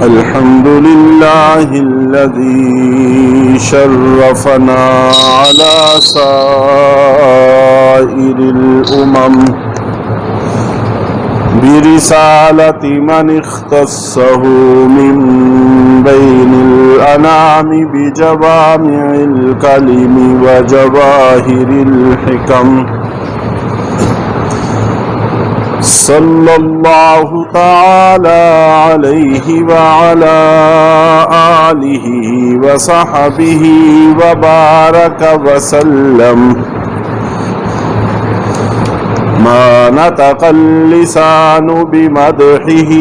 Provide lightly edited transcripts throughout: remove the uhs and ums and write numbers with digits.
الحمد لله الذي شرفنا على سائر الأمم برسالة من اختصه من بين الأنام بجوامع الكلم وجواهر الحكم صلى الله تعالى عليه وعلى آله وصحبه وبارك وسلم ما نطق اللسان بمدحه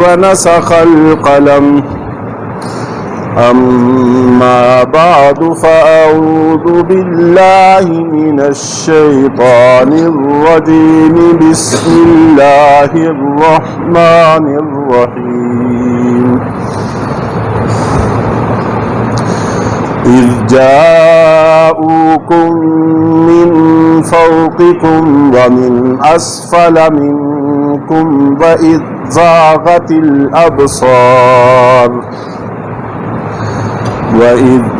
ونسخ القلم أما بعد فأعوذ بالله من الشيطان الرجيم بسم الله الرحمن الرحيم إذ جاءوكم من فوقكم ومن أسفل منكم وإذ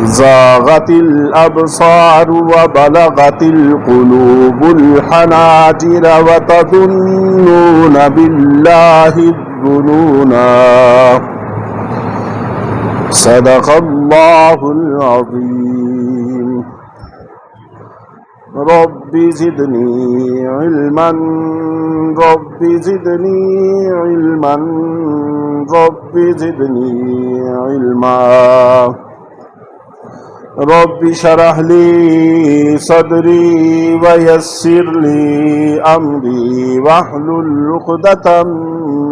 زاغت الأبصار وبلغت القلوب الحناجر وتظنون بالله الظنونا صدق الله العظيم رب زدني علما رب زدني علما رب زدني علما رب شرح لي صدري ويسر لي أمري واحلل عقدة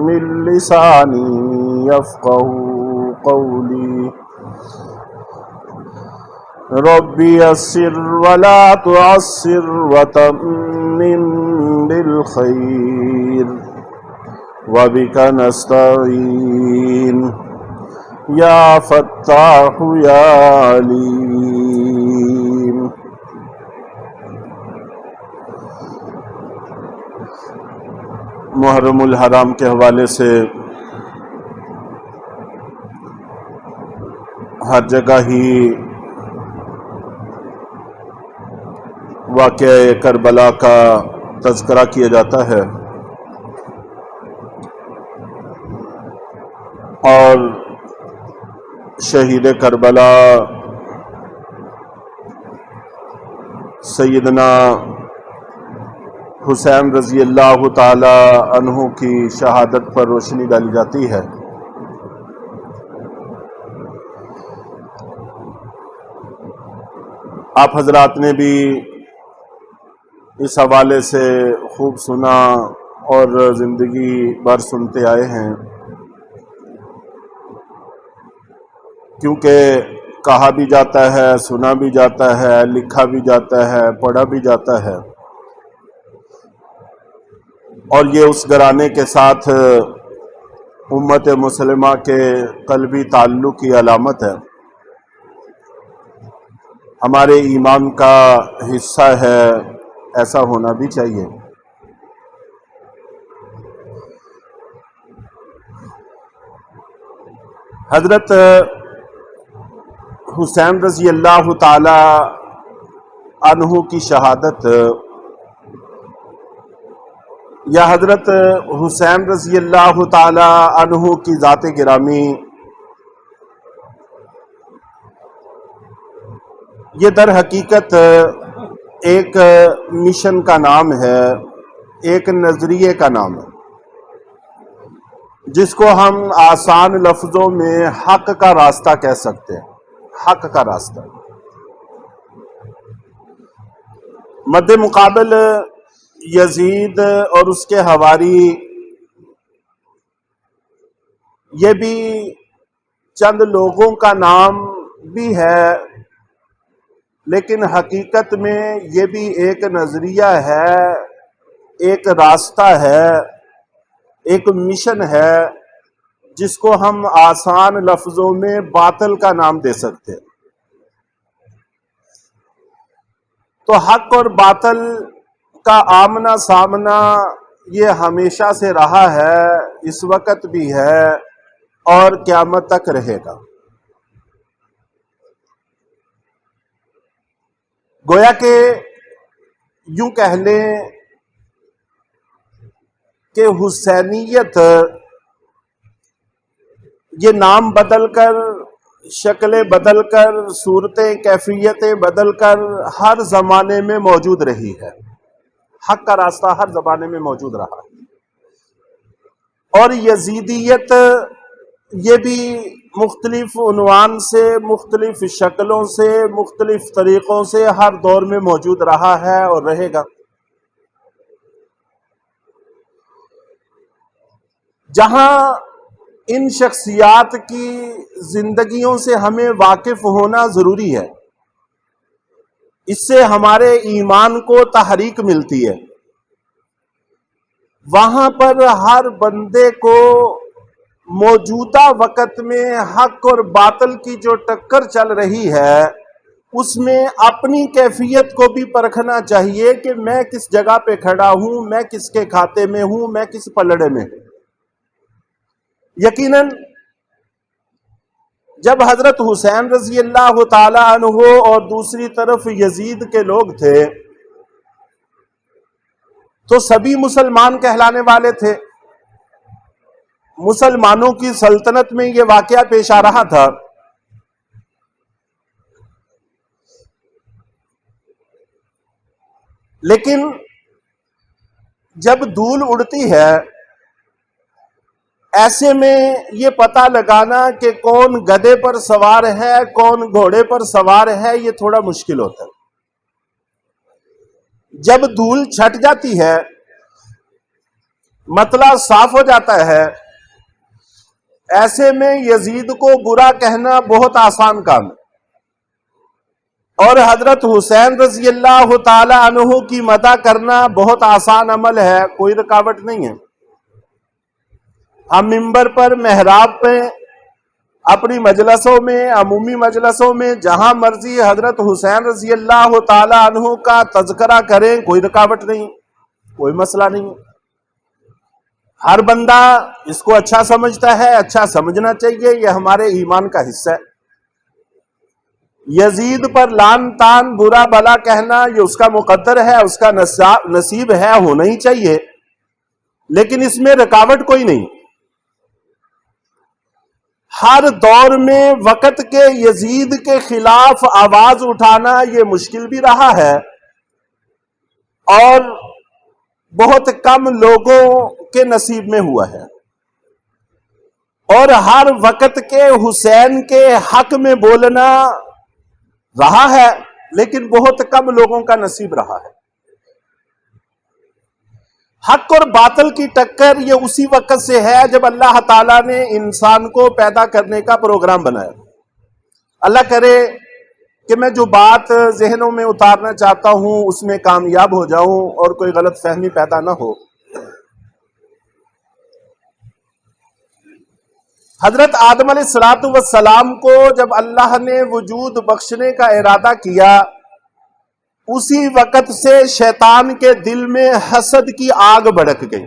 من لساني يفقه قولي رب يسر ولا تعسر وتمم بالخير وبك نستعين یا فتاح یا علیم۔ محرم الحرام کے حوالے سے ہر جگہ ہی واقعہ کربلا کا تذکرہ کیا جاتا ہے اور شہید کربلا سیدنا حسین رضی اللہ تعالی عنہ کی شہادت پر روشنی ڈالی جاتی ہے۔ آپ حضرات نے بھی اس حوالے سے خوب سنا اور زندگی بھر سنتے آئے ہیں، کیونکہ کہا بھی جاتا ہے، سنا بھی جاتا ہے، لکھا بھی جاتا ہے، پڑھا بھی جاتا ہے، اور یہ اس گھرانے کے ساتھ امت مسلمہ کے قلبی تعلق کی علامت ہے، ہمارے ایمان کا حصہ ہے، ایسا ہونا بھی چاہیے۔ حضرت حسین رضی اللہ تعالی عنہ کی شہادت یا حضرت حسین رضی اللہ تعالی عنہ کی ذات گرامی، یہ در حقیقت ایک مشن کا نام ہے، ایک نظریے کا نام ہے، جس کو ہم آسان لفظوں میں حق کا راستہ کہہ سکتے ہیں۔ حق کا راستہ، مد مقابل یزید اور اس کے حواری، یہ بھی چند لوگوں کا نام بھی ہے، لیکن حقیقت میں یہ بھی ایک نظریہ ہے، ایک راستہ ہے، ایک مشن ہے، جس کو ہم آسان لفظوں میں باطل کا نام دے سکتے ہیں۔ تو حق اور باطل کا آمنا سامنا یہ ہمیشہ سے رہا ہے، اس وقت بھی ہے، اور قیامت تک رہے گا۔ گویا کہ یوں کہہ لیں کہ حسینیت یہ نام بدل کر، شکلیں بدل کر، صورتیں کیفیتیں بدل کر ہر زمانے میں موجود رہی ہے۔ حق کا راستہ ہر زمانے میں موجود رہا ہے۔ اور یزیدیت یہ بھی مختلف عنوان سے، مختلف شکلوں سے، مختلف طریقوں سے ہر دور میں موجود رہا ہے اور رہے گا۔ جہاں ان شخصیات کی زندگیوں سے ہمیں واقف ہونا ضروری ہے، اس سے ہمارے ایمان کو تحریک ملتی ہے، وہاں پر ہر بندے کو موجودہ وقت میں حق اور باطل کی جو ٹکر چل رہی ہے اس میں اپنی کیفیت کو بھی پرکھنا چاہیے کہ میں کس جگہ پہ کھڑا ہوں، میں کس کے کھاتے میں ہوں، میں کس پلڑے میں ہوں۔ یقیناً جب حضرت حسین رضی اللہ تعالی عنہ اور دوسری طرف یزید کے لوگ تھے تو سبھی مسلمان کہلانے والے تھے، مسلمانوں کی سلطنت میں یہ واقعہ پیش آ رہا تھا۔ لیکن جب دھول اڑتی ہے ایسے میں یہ پتہ لگانا کہ کون گدھے پر سوار ہے، کون گھوڑے پر سوار ہے، یہ تھوڑا مشکل ہوتا ہے۔ جب دھول چھٹ جاتی ہے، مطلع صاف ہو جاتا ہے، ایسے میں یزید کو برا کہنا بہت آسان کام ہے، اور حضرت حسین رضی اللہ تعالی عنہ کی مدح کرنا بہت آسان عمل ہے، کوئی رکاوٹ نہیں ہے۔ ہم منبر پر، محراب پہ، اپنی مجلسوں میں، عمومی مجلسوں میں، جہاں مرضی حضرت حسین رضی اللہ تعالی عنہ کا تذکرہ کریں، کوئی رکاوٹ نہیں، کوئی مسئلہ نہیں۔ ہر بندہ اس کو اچھا سمجھتا ہے، اچھا سمجھنا چاہیے، یہ ہمارے ایمان کا حصہ ہے۔ یزید پر لعن طعن، برا بھلا کہنا یہ اس کا مقدر ہے، اس کا نصیب ہے، ہونا ہی چاہیے، لیکن اس میں رکاوٹ کوئی نہیں۔ ہر دور میں وقت کے یزید کے خلاف آواز اٹھانا یہ مشکل بھی رہا ہے، اور بہت کم لوگوں کے نصیب میں ہوا ہے، اور ہر وقت کے حسین کے حق میں بولنا رہا ہے، لیکن بہت کم لوگوں کا نصیب رہا ہے۔ حق اور باطل کی ٹکر یہ اسی وقت سے ہے جب اللہ تعالیٰ نے انسان کو پیدا کرنے کا پروگرام بنایا۔ اللہ کرے کہ میں جو بات ذہنوں میں اتارنا چاہتا ہوں اس میں کامیاب ہو جاؤں اور کوئی غلط فہمی پیدا نہ ہو۔ حضرت آدم علیہ السلام کو جب اللہ نے وجود بخشنے کا ارادہ کیا، اسی وقت سے شیطان کے دل میں حسد کی آگ بھڑک گئی۔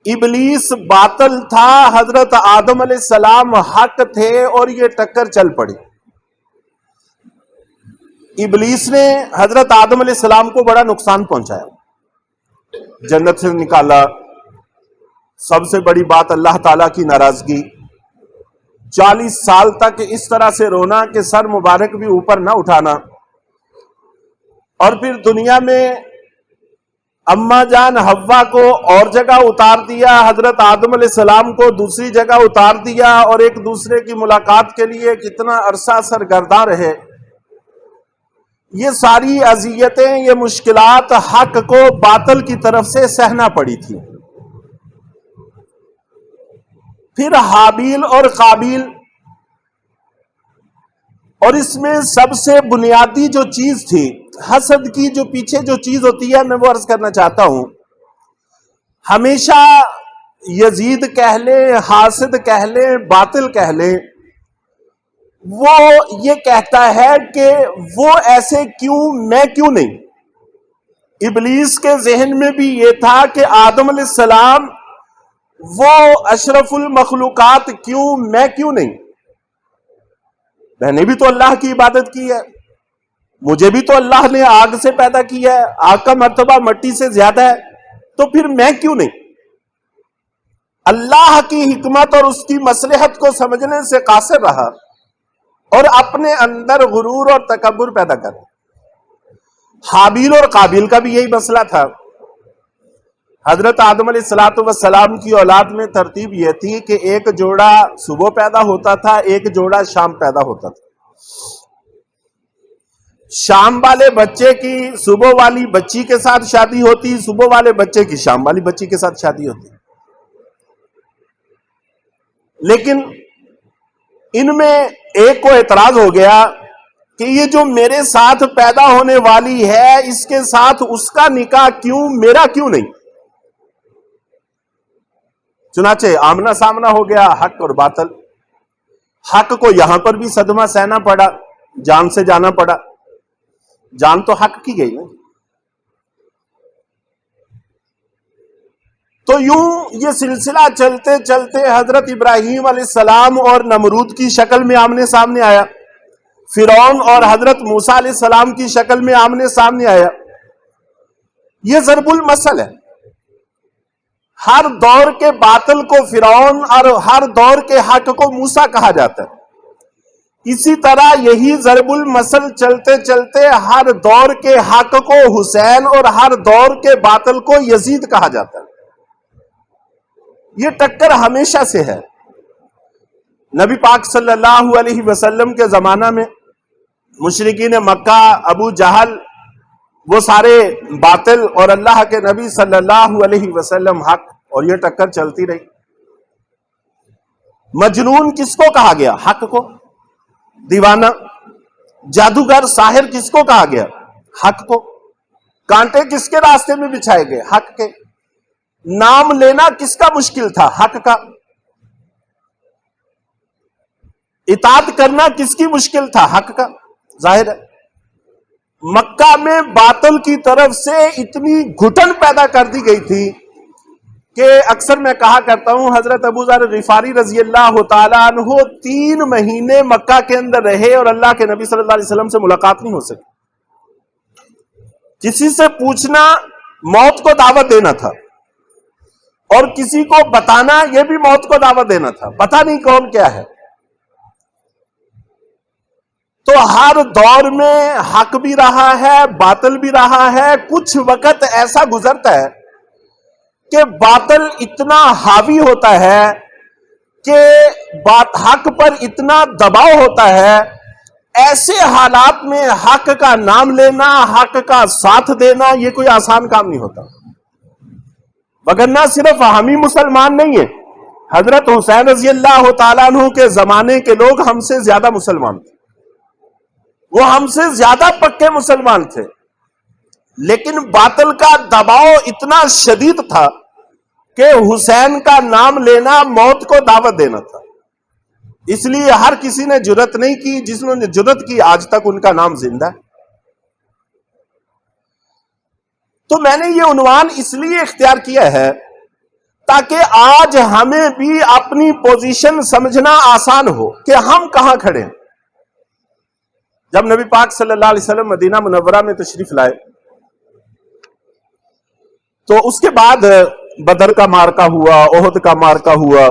ابلیس باطل تھا، حضرت آدم علیہ السلام حق تھے، اور یہ ٹکر چل پڑی۔ ابلیس نے حضرت آدم علیہ السلام کو بڑا نقصان پہنچایا، جنت سے نکالا۔ سب سے بڑی بات اللہ تعالیٰ کی ناراضگی، 40 سال تک اس طرح سے رونا کہ سر مبارک بھی اوپر نہ اٹھانا، اور پھر دنیا میں اماں جان حوا کو اور جگہ اتار دیا، حضرت آدم علیہ السلام کو دوسری جگہ اتار دیا، اور ایک دوسرے کی ملاقات کے لیے کتنا عرصہ سرگرداں رہے۔ یہ ساری اذیتیں، یہ مشکلات حق کو باطل کی طرف سے سہنا پڑی تھی۔ پھر حابیل اور قابیل، اور اس میں سب سے بنیادی جو چیز تھی، حسد کی جو پیچھے جو چیز ہوتی ہے، میں وہ عرض کرنا چاہتا ہوں۔ ہمیشہ یزید کہہ لیں، حاسد کہہ لیں، باطل کہہ لیں، وہ یہ کہتا ہے کہ وہ ایسے کیوں، میں کیوں نہیں۔ ابلیس کے ذہن میں بھی یہ تھا کہ آدم علیہ السلام وہ اشرف المخلوقات کیوں، میں کیوں نہیں؟ میں نے بھی تو اللہ کی عبادت کی ہے، مجھے بھی تو اللہ نے آگ سے پیدا کیا ہے، آگ کا مرتبہ مٹی سے زیادہ ہے، تو پھر میں کیوں نہیں؟ اللہ کی حکمت اور اس کی مصلحت کو سمجھنے سے قاصر رہا اور اپنے اندر غرور اور تکبر پیدا کر۔ حابیل اور قابیل کا بھی یہی مسئلہ تھا۔ حضرت آدم علیہ السلام کی اولاد میں ترتیب یہ تھی کہ ایک جوڑا صبح پیدا ہوتا تھا، ایک جوڑا شام پیدا ہوتا تھا۔ شام والے بچے کی صبح والی بچی کے ساتھ شادی ہوتی، صبح والے بچے کی شام والی بچی کے ساتھ شادی ہوتی۔ لیکن ان میں ایک کو اعتراض ہو گیا کہ یہ جو میرے ساتھ پیدا ہونے والی ہے اس کے ساتھ اس کا نکاح کیوں، میرا کیوں نہیں؟ چنانچہ آمنا سامنا ہو گیا حق اور باطل۔ حق کو یہاں پر بھی صدمہ سہنا پڑا، جان سے جانا پڑا، جان تو حق کی گئی نا۔ تو یوں یہ سلسلہ چلتے چلتے حضرت ابراہیم علیہ السلام اور نمرود کی شکل میں آمنے سامنے آیا، فرعون اور حضرت موسیٰ علیہ السلام کی شکل میں آمنے سامنے آیا۔ یہ ضرب المثل ہے۔ ہر دور کے باطل کو فرعون اور ہر دور کے حق کو موسیٰ کہا جاتا ہے۔ اسی طرح یہی ضرب المثل چلتے چلتے ہر دور کے حق کو حسین اور ہر دور کے باطل کو یزید کہا جاتا ہے۔ یہ ٹکر ہمیشہ سے ہے۔ نبی پاک صلی اللہ علیہ وسلم کے زمانہ میں مشرکین مکہ، ابو جہل، وہ سارے باطل اور اللہ کے نبی صلی اللہ علیہ وسلم حق، اور یہ ٹکر چلتی رہی۔ مجنون کس کو کہا گیا؟ حق کو۔ دیوانہ، جادوگر، ساحر کس کو کہا گیا؟ حق کو۔ کانٹے کس کے راستے میں بچھائے گئے؟ حق کے۔ نام لینا کس کا مشکل تھا؟ حق کا۔ اطاعت کرنا کس کی مشکل تھا؟ حق کا۔ ظاہر ہے مکہ میں باطل کی طرف سے اتنی گھٹن پیدا کر دی گئی تھی کہ اکثر میں کہا کرتا ہوں حضرت ابو ذر غفاری رضی اللہ تعالیٰ عنہ 3 مہینے مکہ کے اندر رہے اور اللہ کے نبی صلی اللہ علیہ وسلم سے ملاقات نہیں ہو سکی۔ کسی سے پوچھنا موت کو دعوت دینا تھا، اور کسی کو بتانا یہ بھی موت کو دعوت دینا تھا، پتہ نہیں کون کیا ہے۔ تو ہر دور میں حق بھی رہا ہے، باطل بھی رہا ہے۔ کچھ وقت ایسا گزرتا ہے کہ باطل اتنا حاوی ہوتا ہے کہ حق پر اتنا دباؤ ہوتا ہے، ایسے حالات میں حق کا نام لینا، حق کا ساتھ دینا یہ کوئی آسان کام نہیں ہوتا۔ وگرنہ صرف ہم ہی مسلمان نہیں ہیں، حضرت حسین رضی اللہ تعالیٰ عنہ کے زمانے کے لوگ ہم سے زیادہ مسلمان تھے، وہ ہم سے زیادہ پکے مسلمان تھے، لیکن باطل کا دباؤ اتنا شدید تھا کہ حسین کا نام لینا موت کو دعوت دینا تھا۔ اس لیے ہر کسی نے جرأت نہیں کی، جس نے جرأت کی آج تک ان کا نام زندہ ہے۔ تو میں نے یہ عنوان اس لیے اختیار کیا ہے تاکہ آج ہمیں بھی اپنی پوزیشن سمجھنا آسان ہو کہ ہم کہاں کھڑے ہیں۔ جب نبی پاک صلی اللہ علیہ وسلم مدینہ منورہ میں تشریف لائے تو اس کے بعد بدر کا مارکہ ہوا، احد کا مارکہ ہوا۔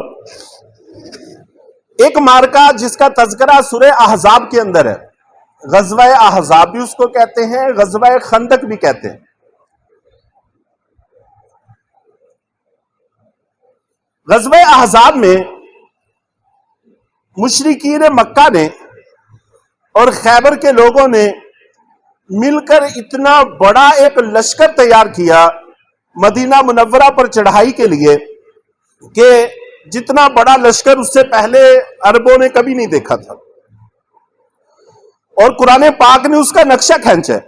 ایک مارکہ جس کا تذکرہ سورہ احزاب کے اندر ہے، غزوہ احزاب بھی اس کو کہتے ہیں، غزوہ خندق بھی کہتے ہیں۔ غزوہ احزاب میں مشرکین مکہ نے اور خیبر کے لوگوں نے مل کر اتنا بڑا ایک لشکر تیار کیا مدینہ منورہ پر چڑھائی کے لیے کہ جتنا بڑا لشکر اس سے پہلے عربوں نے کبھی نہیں دیکھا تھا، اور قرآن پاک نے اس کا نقشہ کھینچا ہے۔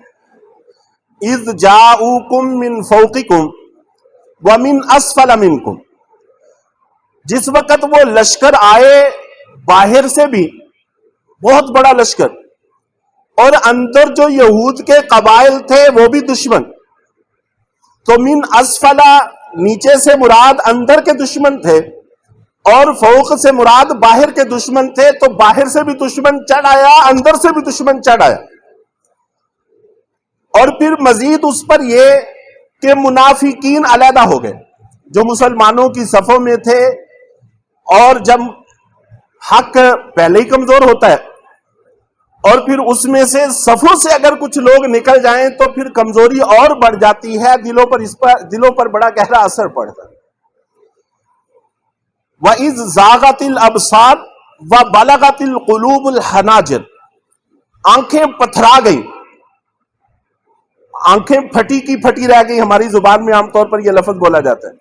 اذ جاؤکم من فوقکم ومن اسفل منکم، جس وقت وہ لشکر آئے باہر سے بھی بہت بڑا لشکر، اور اندر جو یہود کے قبائل تھے وہ بھی دشمن، تو من اسفلا نیچے سے مراد اندر کے دشمن تھے اور فوق سے مراد باہر کے دشمن تھے، تو باہر سے بھی دشمن چڑھ آیا، اندر سے بھی دشمن چڑھ آیا. اور پھر مزید اس پر یہ کہ منافقین علیحدہ ہو گئے جو مسلمانوں کی صفوں میں تھے. اور جب حق پہلے ہی کمزور ہوتا ہے اور پھر اس میں سے صفوں سے اگر کچھ لوگ نکل جائیں تو پھر کمزوری اور بڑھ جاتی ہے، دلوں پر بڑا گہرا اثر پڑتا ہے. وَإِذْ زَاغَتِ الْأَبْصَارُ وَبَلَغَتِ الْقُلُوبُ الْحَنَاجِرَ، آنکھیں پتھرا گئیں، آنکھیں پھٹی کی پھٹی رہ گئی. ہماری زبان میں عام طور پر یہ لفظ بولا جاتا ہے.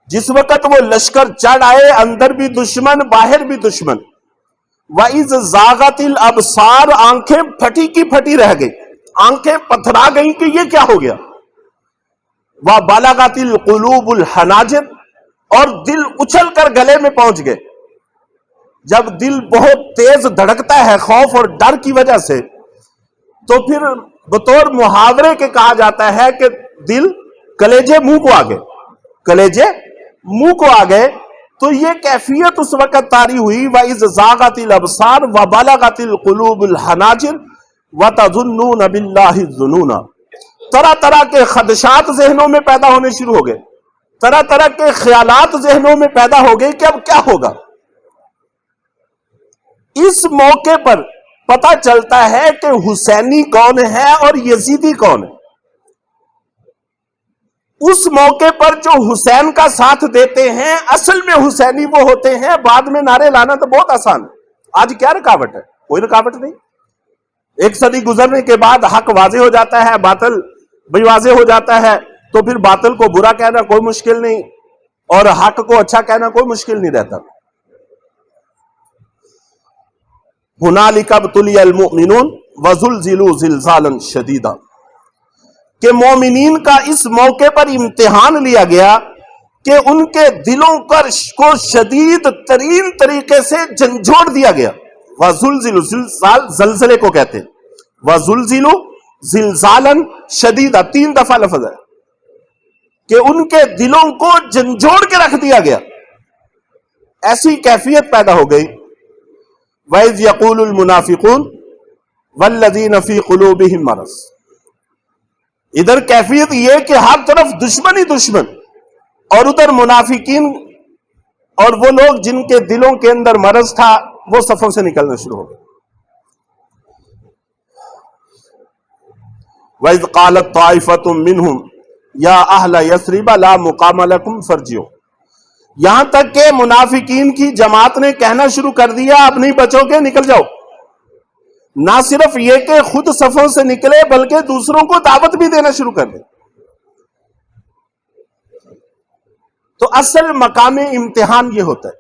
جس وقت وہ لشکر چڑھ آئے، اندر بھی دشمن باہر بھی دشمن. وَإِذْ زَاغَتِ الْأَبْصَارُ، آنکھیں پھٹی کی پھٹی رہ گئی، آنکھیں پتھرا گئیں کہ یہ کیا ہو گیا. وَبَلَغَتِ الْقُلُوبُ الْحَنَاجِرَ، اور دل اچھل کر گلے میں پہنچ گئے. جب دل بہت تیز دھڑکتا ہے خوف اور ڈر کی وجہ سے تو پھر بطور محاورے کے کہا جاتا ہے کہ دل کلیجے منہ کو آگے، کلیجے منہ کو آگے. تو یہ کیفیت اس وقت طاری ہوئی. وَإِذْ زَاغَتِ الْأَبْصَارُ وَبَلَغَتِ الْقُلُوبُ الْحَنَاجِرَ وَتَظُنُّونَ بِاللَّهِ الظُّنُونَ. طرح طرح کے خدشات ذہنوں میں پیدا ہونے شروع ہو گئے، طرح طرح کے خیالات ذہنوں میں پیدا ہو گئے کہ اب کیا ہوگا. اس موقع پر پتہ چلتا ہے کہ حسینی کون ہے اور یزیدی کون ہے. اس موقع پر جو حسین کا ساتھ دیتے ہیں اصل میں حسینی وہ ہوتے ہیں. بعد میں نعرے لانا تو بہت آسان ہے. آج کیا رکاوٹ ہے؟ کوئی رکاوٹ نہیں. ایک صدی گزرنے کے بعد حق واضح ہو جاتا ہے، باطل بھی واضح ہو جاتا ہے، تو پھر باطل کو برا کہنا کوئی مشکل نہیں اور حق کو اچھا کہنا کوئی مشکل نہیں رہتا. هُنَالِكَ ابْتُلِيَ الْمُؤْمِنُونَ وَزُلْزِلُوا زِلْزَالًا شَدِيدًا، کہ مومنین کا اس موقع پر امتحان لیا گیا کہ ان کے دلوں کو شدید ترین طریقے سے جھنجھوڑ دیا گیا. وَزُلْزِلُوا، زلزال زلزلے کو کہتے ہیں. وَزُلْزِلُوا زِلْزَالًا شَدِيدًا، 3 دفعہ لفظ ہے کہ ان کے دلوں کو جھنجھوڑ کے رکھ دیا گیا. ایسی کیفیت پیدا ہو گئی. وَإِذْ يَقُولُ الْمُنَافِقُونَ وَالَّذِينَ فِي قُلُوبِهِمْ مَرَضٌ، ادھر کیفیت یہ کہ ہر طرف دشمن ہی دشمن، اور ادھر منافقین اور وہ لوگ جن کے دلوں کے اندر مرض تھا وہ صفوں سے نکلنا شروع ہو گئے. وَإِذْ قَالَتْ طَائِفَةٌ مِّنْهُمْ يَا أَهْلَ يَثْرِبَ لَا مُقَامَ لَكُمْ فَارْجِعُوا، یہاں تک کہ منافقین کی جماعت نے کہنا شروع کر دیا اب نہیں بچو گے، نکل جاؤ. نہ صرف یہ کہ خود صفوں سے نکلے بلکہ دوسروں کو دعوت بھی دینا شروع کر دے. تو اصل مقام امتحان یہ ہوتا ہے.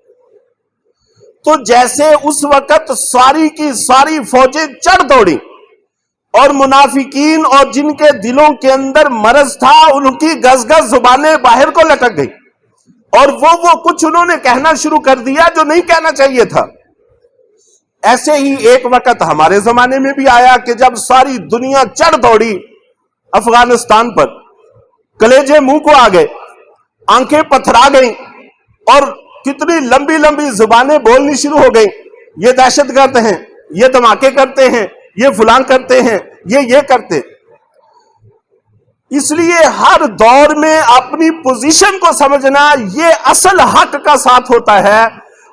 تو جیسے اس وقت ساری کی ساری فوجیں چڑھ دوڑی اور منافقین اور جن کے دلوں کے اندر مرض تھا ان کی گز گز زبانیں باہر کو لٹک گئی اور وہ کچھ انہوں نے کہنا شروع کر دیا جو نہیں کہنا چاہیے تھا. ایسے ہی ایک وقت ہمارے زمانے میں بھی آیا کہ جب ساری دنیا چڑھ دوڑی افغانستان پر، کلیجے منہ کو آ گئے، آنکھیں پتھرا گئیں اور کتنی لمبی لمبی زبانیں بولنی شروع ہو گئیں. یہ دہشت گرد ہیں، یہ دھماکے کرتے ہیں، یہ فلان کرتے ہیں، یہ کرتے. اس لیے ہر دور میں اپنی پوزیشن کو سمجھنا یہ اصل حق کا ساتھ ہوتا ہے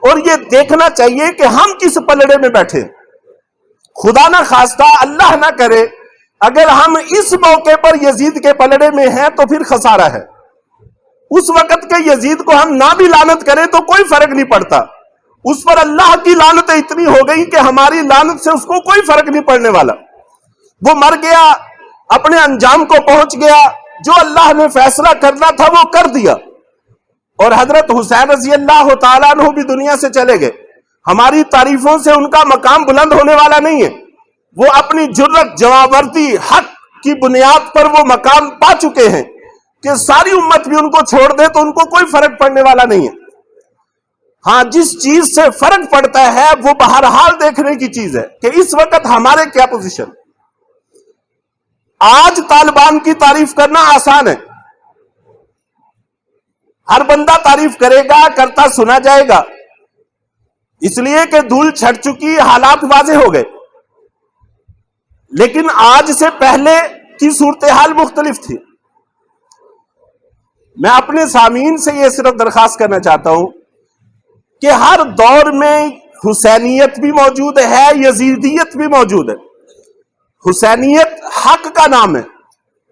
اور یہ دیکھنا چاہیے کہ ہم کس پلڑے میں بیٹھے. خدا نہ خواستہ، اللہ نہ کرے، اگر ہم اس موقع پر یزید کے پلڑے میں ہیں تو پھر خسارہ ہے. اس وقت کے یزید کو ہم نہ بھی لعنت کریں تو کوئی فرق نہیں پڑتا. اس پر اللہ کی لعنت اتنی ہو گئی کہ ہماری لعنت سے اس کو کوئی فرق نہیں پڑنے والا. وہ مر گیا، اپنے انجام کو پہنچ گیا، جو اللہ نے فیصلہ کرنا تھا وہ کر دیا. اور حضرت حسین رضی اللہ تعالیٰ عنہ بھی دنیا سے چلے گئے. ہماری تعریفوں سے ان کا مقام بلند ہونے والا نہیں ہے. وہ اپنی جرت، جوابردی، حق کی بنیاد پر وہ مقام پا چکے ہیں کہ ساری امت بھی ان کو چھوڑ دے تو ان کو کوئی فرق پڑنے والا نہیں ہے. ہاں، جس چیز سے فرق پڑتا ہے وہ بہرحال دیکھنے کی چیز ہے کہ اس وقت ہمارے کیا پوزیشن. آج طالبان کی تعریف کرنا آسان ہے، ہر بندہ تعریف کرے گا، کرتا سنا جائے گا، اس لیے کہ دھول چھٹ چکی، حالات واضح ہو گئے. لیکن آج سے پہلے کی صورتحال مختلف تھی. میں اپنے سامعین سے یہ صرف درخواست کرنا چاہتا ہوں کہ ہر دور میں حسینیت بھی موجود ہے، یزیدیت بھی موجود ہے. حسینیت حق کا نام ہے،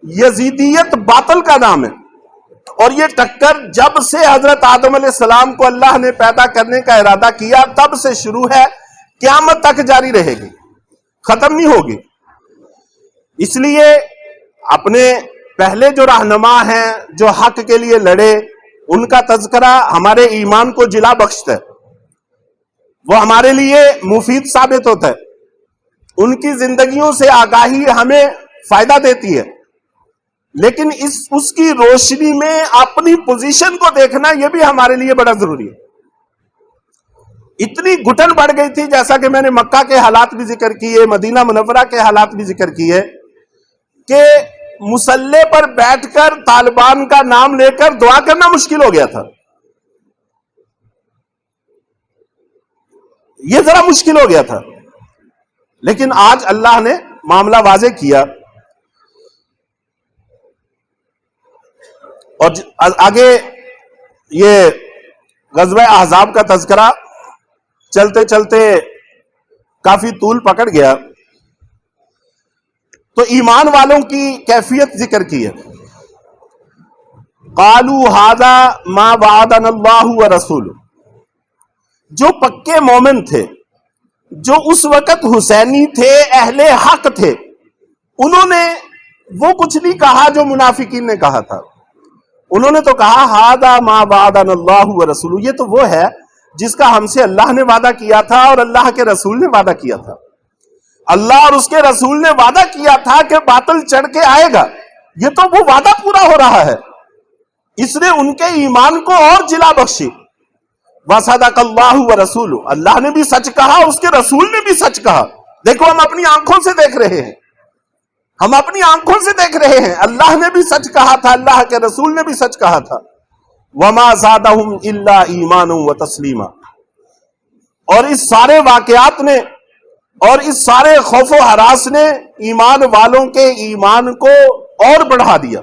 یزیدیت باطل کا نام ہے. اور یہ ٹکر جب سے حضرت آدم علیہ السلام کو اللہ نے پیدا کرنے کا ارادہ کیا تب سے شروع ہے، قیامت تک جاری رہے گی، ختم نہیں ہوگی. اس لیے اپنے پہلے جو رہنما ہیں، جو حق کے لیے لڑے، ان کا تذکرہ ہمارے ایمان کو جلا بخشتا ہے، وہ ہمارے لیے مفید ثابت ہوتا ہے. ان کی زندگیوں سے آگاہی ہمیں فائدہ دیتی ہے. لیکن اس کی روشنی میں اپنی پوزیشن کو دیکھنا یہ بھی ہمارے لیے بڑا ضروری ہے. اتنی گھٹن بڑھ گئی تھی، جیسا کہ میں نے مکہ کے حالات بھی ذکر کیے، مدینہ منورہ کے حالات بھی ذکر کیے، کہ مصلے پر بیٹھ کر طالبان کا نام لے کر دعا کرنا مشکل ہو گیا تھا. یہ ذرا مشکل ہو گیا تھا. لیکن آج اللہ نے معاملہ واضح کیا. اور آگے یہ غزوہ احزاب کا تذکرہ چلتے چلتے کافی طول پکڑ گیا، تو ایمان والوں کی کیفیت ذکر کی ہے. قالوا ھذا ما وعدنا اللہ ورسولہ. جو پکے مومن تھے، جو اس وقت حسینی تھے، اہل حق تھے، انہوں نے وہ کچھ نہیں کہا جو منافقین نے کہا تھا. انہوں نے تو کہا ھذا ما وعدنا اللہ ورسولہ، یہ تو وہ ہے جس کا ہم سے اللہ نے وعدہ کیا تھا اور اللہ کے رسول نے وعدہ کیا تھا. اللہ اور اس کے رسول نے وعدہ کیا تھا کہ باطل چڑھ کے آئے گا، یہ تو وہ وعدہ پورا ہو رہا ہے. اس نے ان کے ایمان کو اور جلا بخشی. وَصَدَقَ اللَّهُ وَرَسُولُهُ، اللہ نے بھی سچ کہا، اس کے رسول نے بھی سچ کہا. دیکھو ہم اپنی آنکھوں سے دیکھ رہے ہیں، ہم اپنی آنکھوں سے دیکھ رہے ہیں. اللہ نے بھی سچ کہا تھا، اللہ کے رسول نے بھی سچ کہا تھا. وَمَا زَادَهُمْ إِلَّا إِيمَانٌ وَتَسْلِيمًا. اور اس سارے واقعات نے اور اس سارے خوف و ہراس نے ایمان والوں کے ایمان کو اور بڑھا دیا،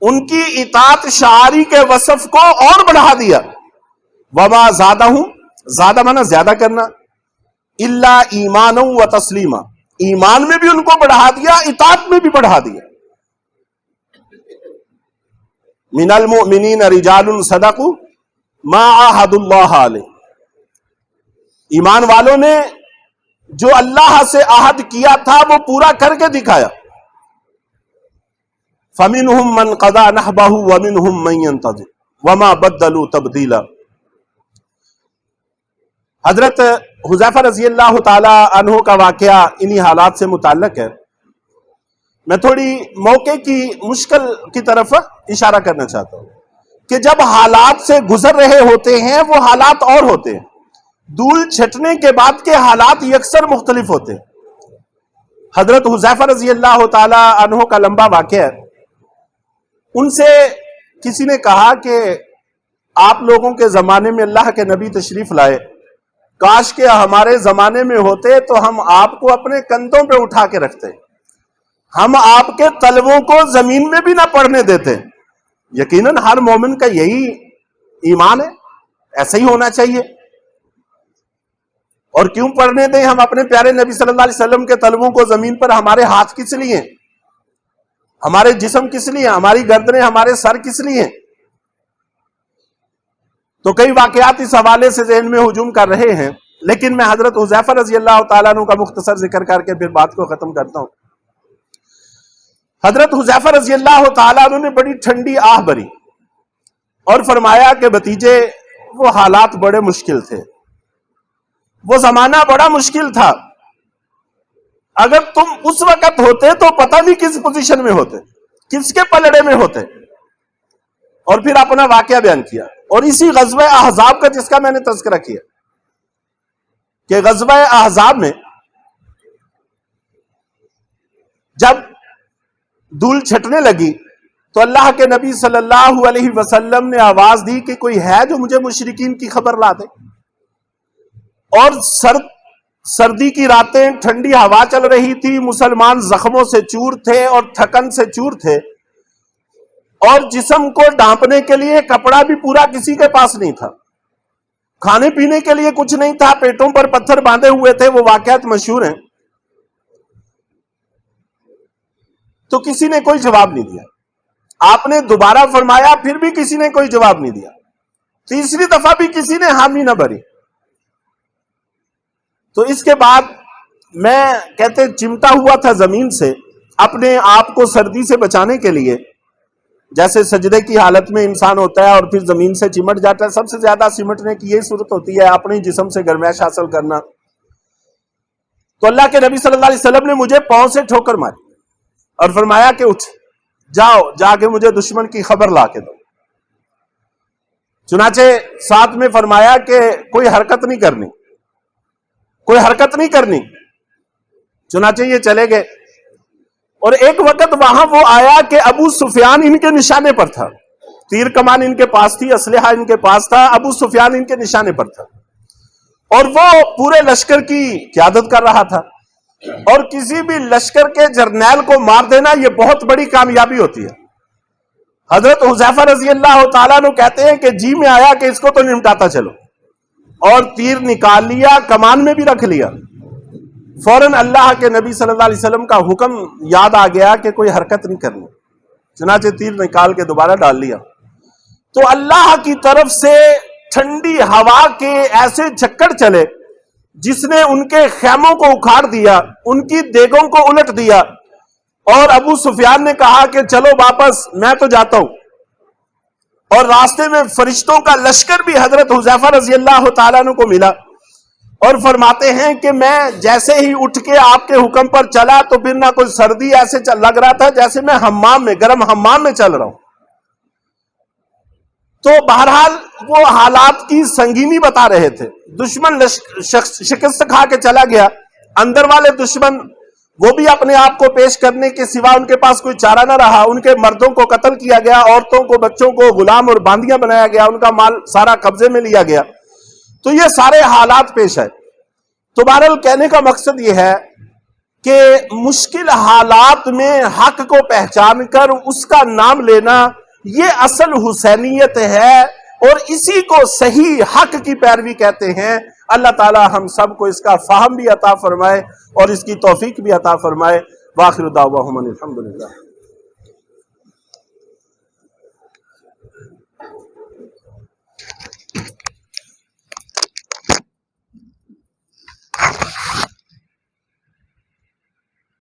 ان کی اطاعت شعاری کے وصف کو اور بڑھا دیا. وما زادہم، زیادہ مانا زیادہ کرنا، الا ایمان و تسلیما، ایمان میں بھی ان کو بڑھا دیا، اطاعت میں بھی بڑھا دیا. من المؤمنین رجال صدقوا ما عاہدوا اللہ علیہ. ایمان والوں نے جو اللہ سے عہد کیا تھا وہ پورا کر کے دکھایا. فمنہم من قضى نحبہ ومنہم من ينتظر وما بدلوا تبدیلا. حضرت حذیفہ رضی اللہ تعالی عنہ کا واقعہ انہی حالات سے متعلق ہے. میں تھوڑی موقع کی مشکل کی طرف اشارہ کرنا چاہتا ہوں کہ جب حالات سے گزر رہے ہوتے ہیں وہ حالات اور ہوتے ہیں، دھول چھٹنے کے بعد کے حالات یکسر مختلف ہوتے ہیں. حضرت حذیفہ رضی اللہ تعالی عنہ کا لمبا واقعہ ہے. ان سے کسی نے کہا کہ آپ لوگوں کے زمانے میں اللہ کے نبی تشریف لائے، کاش کہ ہمارے زمانے میں ہوتے تو ہم آپ کو اپنے کندھوں پہ اٹھا کے رکھتے، ہم آپ کے تلووں کو زمین میں بھی نہ پڑنے دیتے. یقیناً ہر مومن کا یہی ایمان ہے، ایسا ہی ہونا چاہیے. اور کیوں پڑھنے دیں ہم اپنے پیارے نبی صلی اللہ علیہ وسلم کے تلووں کو زمین پر؟ ہمارے ہاتھ کس لیے، ہمارے جسم کس لیے، ہماری گردنیں، ہمارے سر کس لیے؟ تو کئی واقعات اس حوالے سے ذہن میں ہجوم کر رہے ہیں، لیکن میں حضرت حذیفہ رضی اللہ تعالیٰ عنہ کا مختصر ذکر کر کے پھر بات کو ختم کرتا ہوں. حضرت حذیفہ رضی اللہ تعالیٰ عنہ نے بڑی ٹھنڈی آہ بھری اور فرمایا کہ بھتیجے وہ حالات بڑے مشکل تھے، وہ زمانہ بڑا مشکل تھا. اگر تم اس وقت ہوتے تو پتہ نہیں کس پوزیشن میں ہوتے، کس کے پلڑے میں ہوتے. اور پھر اپنا واقعہ بیان کیا. اور اسی غزوہ احزاب کا جس کا میں نے تذکرہ کیا کہ غزوہ احزاب میں جب دھول چھٹنے لگی تو اللہ کے نبی صلی اللہ علیہ وسلم نے آواز دی کہ کوئی ہے جو مجھے مشرکین کی خبر لا دے. اور سردی کی راتیں، ٹھنڈی ہوا چل رہی تھی، مسلمان زخموں سے چور تھے اور تھکن سے چور تھے، اور جسم کو ڈھانپنے کے لیے کپڑا بھی پورا کسی کے پاس نہیں تھا، کھانے پینے کے لیے کچھ نہیں تھا، پیٹوں پر پتھر باندھے ہوئے تھے. وہ واقعات مشہور ہیں. تو کسی نے کوئی جواب نہیں دیا. آپ نے دوبارہ فرمایا، پھر بھی کسی نے کوئی جواب نہیں دیا. تیسری دفعہ بھی کسی نے حامی نہ بھری. تو اس کے بعد میں کہتے چمٹا ہوا تھا زمین سے اپنے آپ کو سردی سے بچانے کے لیے، جیسے سجدے کی حالت میں انسان ہوتا ہے اور پھر زمین سے چمٹ جاتا ہے. سب سے زیادہ سمٹنے کی یہی صورت ہوتی ہے، اپنے جسم سے گرمائش حاصل کرنا. تو اللہ کے نبی صلی اللہ علیہ وسلم نے مجھے پاؤں سے ٹھوکر ماری اور فرمایا کہ اٹھ جاؤ، جا کے مجھے دشمن کی خبر لا کے دو. چنانچہ ساتھ میں فرمایا کہ کوئی حرکت نہیں کرنی، کوئی حرکت نہیں کرنی. چنانچہ یہ چلے گئے. اور ایک وقت وہاں وہ آیا کہ ابو سفیان ان کے نشانے پر تھا. تیر کمان ان کے پاس تھی، اسلحہ ان کے پاس تھا، ابو سفیان ان کے نشانے پر تھا، اور وہ پورے لشکر کی قیادت کر رہا تھا. اور کسی بھی لشکر کے جرنیل کو مار دینا یہ بہت بڑی کامیابی ہوتی ہے. حضرت حذیفہ رضی اللہ تعالیٰ عنہ کہتے ہیں کہ جی میں آیا کہ اس کو تو نمٹاتا چلو، اور تیر نکال لیا، کمان میں بھی رکھ لیا. فوراً اللہ کے نبی صلی اللہ علیہ وسلم کا حکم یاد آ گیا کہ کوئی حرکت نہیں کرنی. چنانچہ تیر نکال کے دوبارہ ڈال لیا. تو اللہ کی طرف سے ٹھنڈی ہوا کے ایسے جھکڑ چلے جس نے ان کے خیموں کو اکھاڑ دیا، ان کی دیگوں کو الٹ دیا. اور ابو سفیان نے کہا کہ چلو واپس، میں تو جاتا ہوں. اور راستے میں فرشتوں کا لشکر بھی حضرت حذیفہ رضی اللہ تعالیٰ عنہ کو ملا، اور فرماتے ہیں کہ میں جیسے ہی اٹھ کے آپ کے حکم پر چلا تو پھر نہ کوئی سردی ایسے لگ رہا تھا جیسے میں حمام میں، گرم حمام میں چل رہا ہوں. تو بہرحال وہ حالات کی سنگینی بتا رہے تھے. دشمن شکست کھا کے چلا گیا. اندر والے دشمن وہ بھی اپنے آپ کو پیش کرنے کے سوا ان کے پاس کوئی چارہ نہ رہا. ان کے مردوں کو قتل کیا گیا، عورتوں کو، بچوں کو غلام اور باندیاں بنایا گیا، ان کا مال سارا قبضے میں لیا گیا. تو یہ سارے حالات پیش ہے. تو بہرحال کہنے کا مقصد یہ ہے کہ مشکل حالات میں حق کو پہچان کر اس کا نام لینا یہ اصل حسینیت ہے، اور اسی کو صحیح حق کی پیروی کہتے ہیں. اللہ تعالی ہم سب کو اس کا فہم بھی عطا فرمائے اور اس کی توفیق بھی عطا فرمائے. وآخر دعواہم الحمدللہ.